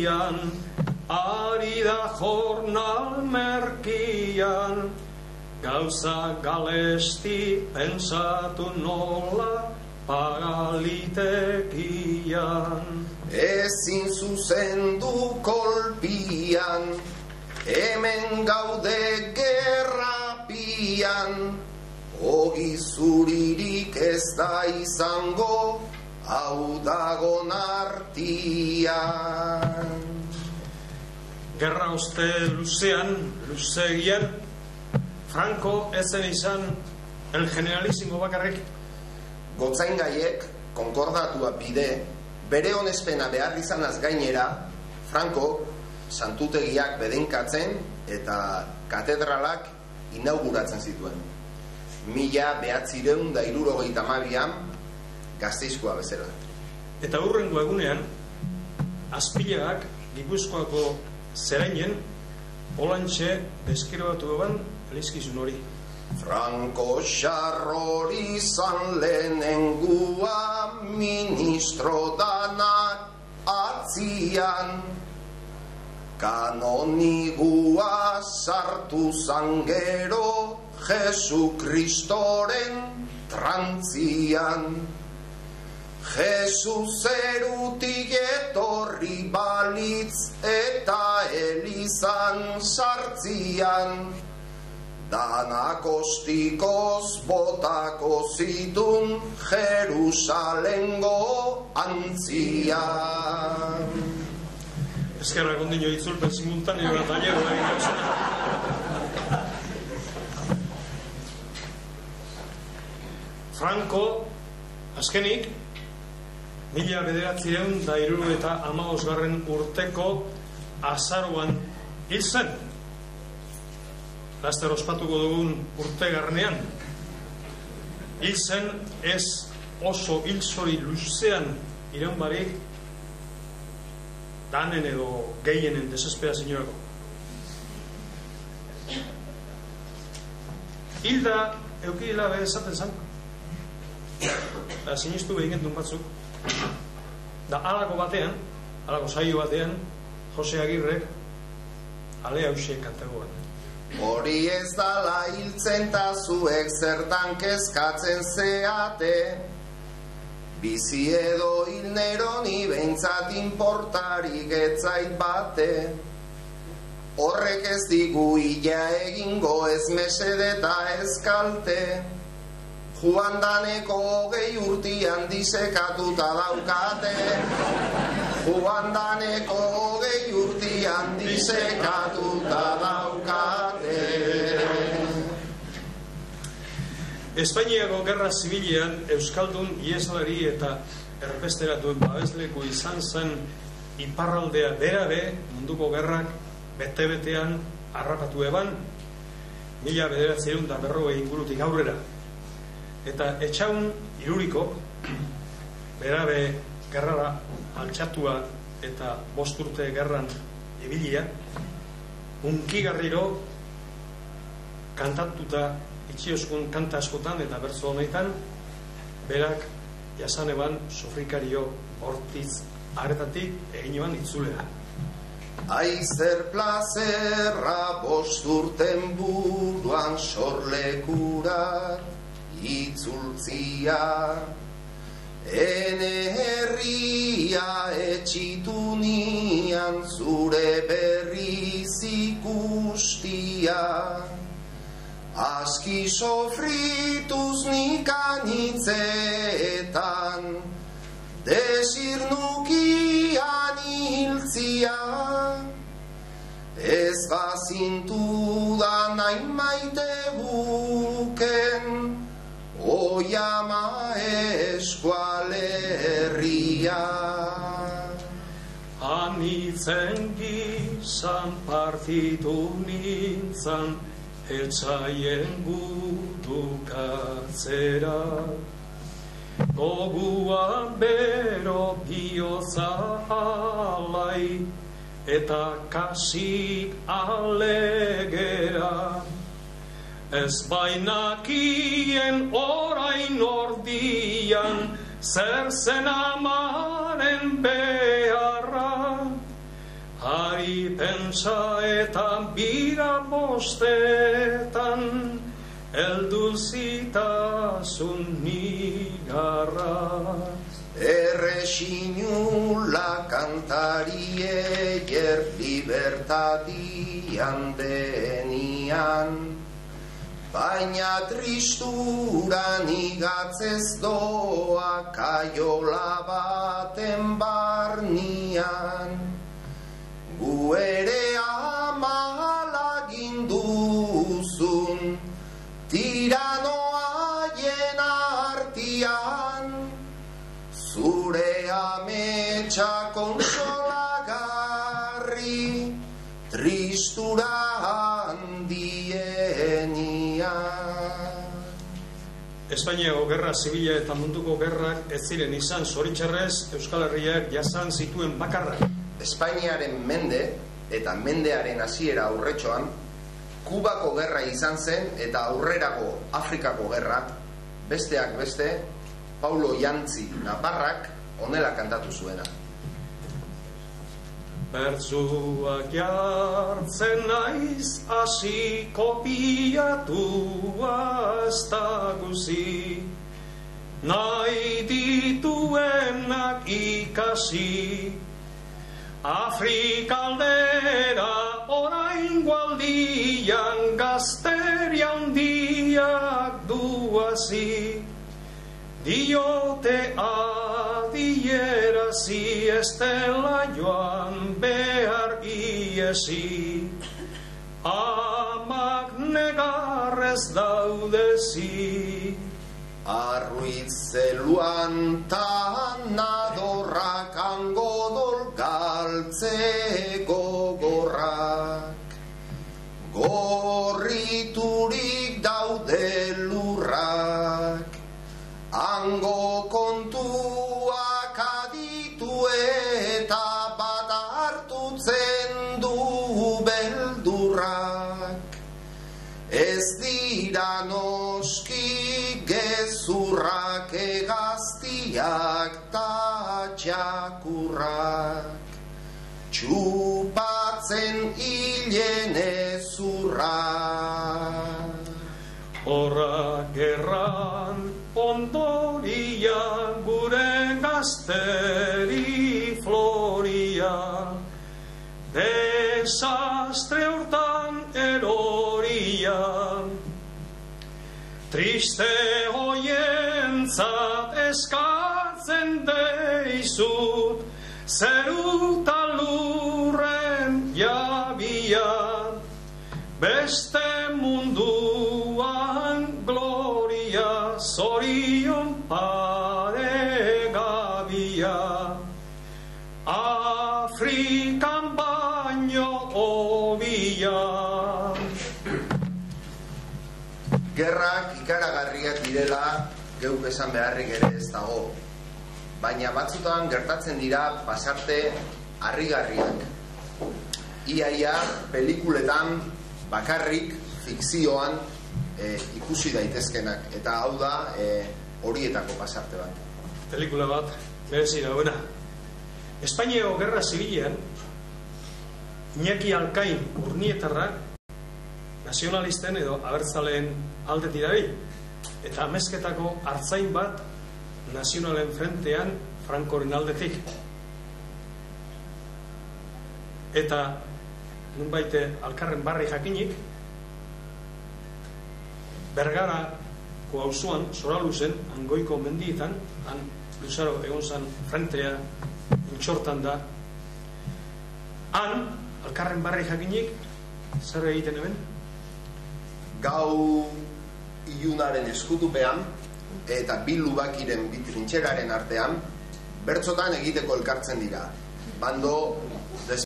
erdian, ari da jornal merkian, gauza galesti pensatu nola pagalitekian. Ezin zuzendu kolpian, hemen gaude gerrapian, ogi zuririk ez da izango, hau dagon artian. Gerra oste luzegian, Franco ezen izan el generalísimo bakarrik. Gotzaingaiek konkordatua bide, bere onespena behar izanaz gainera, Franco santutegiak bedenkatzen eta katedralak inauguratzen zituen. 1962an Gasteizkoa bezala. Eta hurrengo egunean, Azpilagak Gipuzkoako zerainen olantxe deskiribatu eban elizkizun hori. Franco xarrori zan lehenengua, ministro dana atzian, kanonigua sartu zan gero Jesu Kristoren trantzian. Jesus zerutik etorri balitz eta elizan sartzian, danak ostikoz botako zitun Jerusalengo antzian. Eskerrak ondino itzulpen simultaneo eta gallego egin. Franco, azkenik, 1975 urteko azaroan hil zen. Laster ospatuko dugun urtegarnean. Hil zen ez oso hilzori luzean iraun barik, danen edo gehienen desesperazioako. Hilda eukidela bere esaten zen. Sinistu behin gendun batzuk. Da halako batean, halako saio batean, Jose Agirrek ale hause kantagoan. Hori ez dala hiltzen ta zuek zertan kezkatzen zeate, bizi edo hil neroni behintzat inportarik etzait bate, horrek ez digu ila egingo ez mesede eta ez kalte, Juan Daneko 20 urtian disekatuta daukate, Juan Daneko 20 urtian disekatuta daukate. Espainiako gerra zibilean euskaldun ieslari eta erbesteratuen babesleko izan zen iparraldea berabe munduko gerrak bete-betean harrapatu eban 1940 ingurutik aurrera. Eta etxaun iruriko berabe gerrara altxatua eta 5 urte gerran ibilia, hunkigarriro kantatuta itxioskun kanta askotan eta bertso honetan, berak jasan eban sofrikario hortiz aretatik egin eban itzulera. Aizer plazerra 5 urten buruan sorlekurat itzultzia, ene herria etxitu nian zure berriz ikustia, aski sofrituz nikanitzetan, desirnukian hiltzia, ez bazintu da nahi maite buken, Oiama eskualerria. Anitzen gizan partitu nintzan, etzaien burukatzera. Goguan bero bihotza alai, eta kasik alegera. Ez bainakien orain ordian, zer zen amaren beharra, Bai pentsa eta bira bostetan, elduzitasun nigarra. Erresinula kantarie jer libertadian denian, baina tristuran igatzez doa kaiola baten barnian. Gu ere amala ginduzun, tiranoaien artian, zure ametsa konsolagarri, tristura handienian. Espainiako gerra zibila eta munduko gerrak ez ziren izan zoritxarrez Euskal Herriak jasan zituen bakarrak. Espainiaren mende eta mendearen hasiera aurretxoan, Kubako gerra izan zen eta aurrerako Afrikako gerra, besteak beste, Paulo Jantzi Naparrak honela kantatu zuena. Bertzuak jartzen naiz hasi kopiatua ez dakuzi, nahi dituenak ikasi, Afrikaldera orain gualdian gazteria handiak duazi, diote adierazi ez dela joan behar iesi, amak negarrez daudezi. Arruiz zeluan tanadorrak angodol galtze gogorrak, gorriturik daude lurrak, hango kontuak aditu eta bat hartutzen du beldurrak. Ez dira noski gezurrak egaztiak ta txakurrak, txupatzen hilen ezurrak. Horra gerran ondoria gure gazteri floria, desastre hortan eroria, triste hoientzat eskatzen deizut, zeruta lurren jabia, beste munduan gloria, zorion paregabia, Afrikan baino hobia. Gerrak ikaragarriak direla geuk esan beharrik ere ez dago, baina batzutan gertatzen dira pasarte harrigarriak. Iaia pelikuletan bakarrik fikzioan ikusi daitezkenak, eta hau da horietako pasarte bat. Pelikula bat, berezi dauena. Espainiako gerra zibilean, Iñaki Alkain urnietarrak nazionalisten edo abertzaleen aldetik dabil, eta amezketako artzain bat nazionalen frentean Frankoren aldetik. Eta nunbaite alkarren barri jakinik, Bergarako auzoan, Soraluzen, Angoiko mendietan, han luzaro egon zan frentea intxortan da, han alkarren barri jakinik, zer egiten eben? Gau ilunaren eskutupean eta bi lubakiren bi trintxeraren artean bertzotan egiteko elkartzen dira. Bando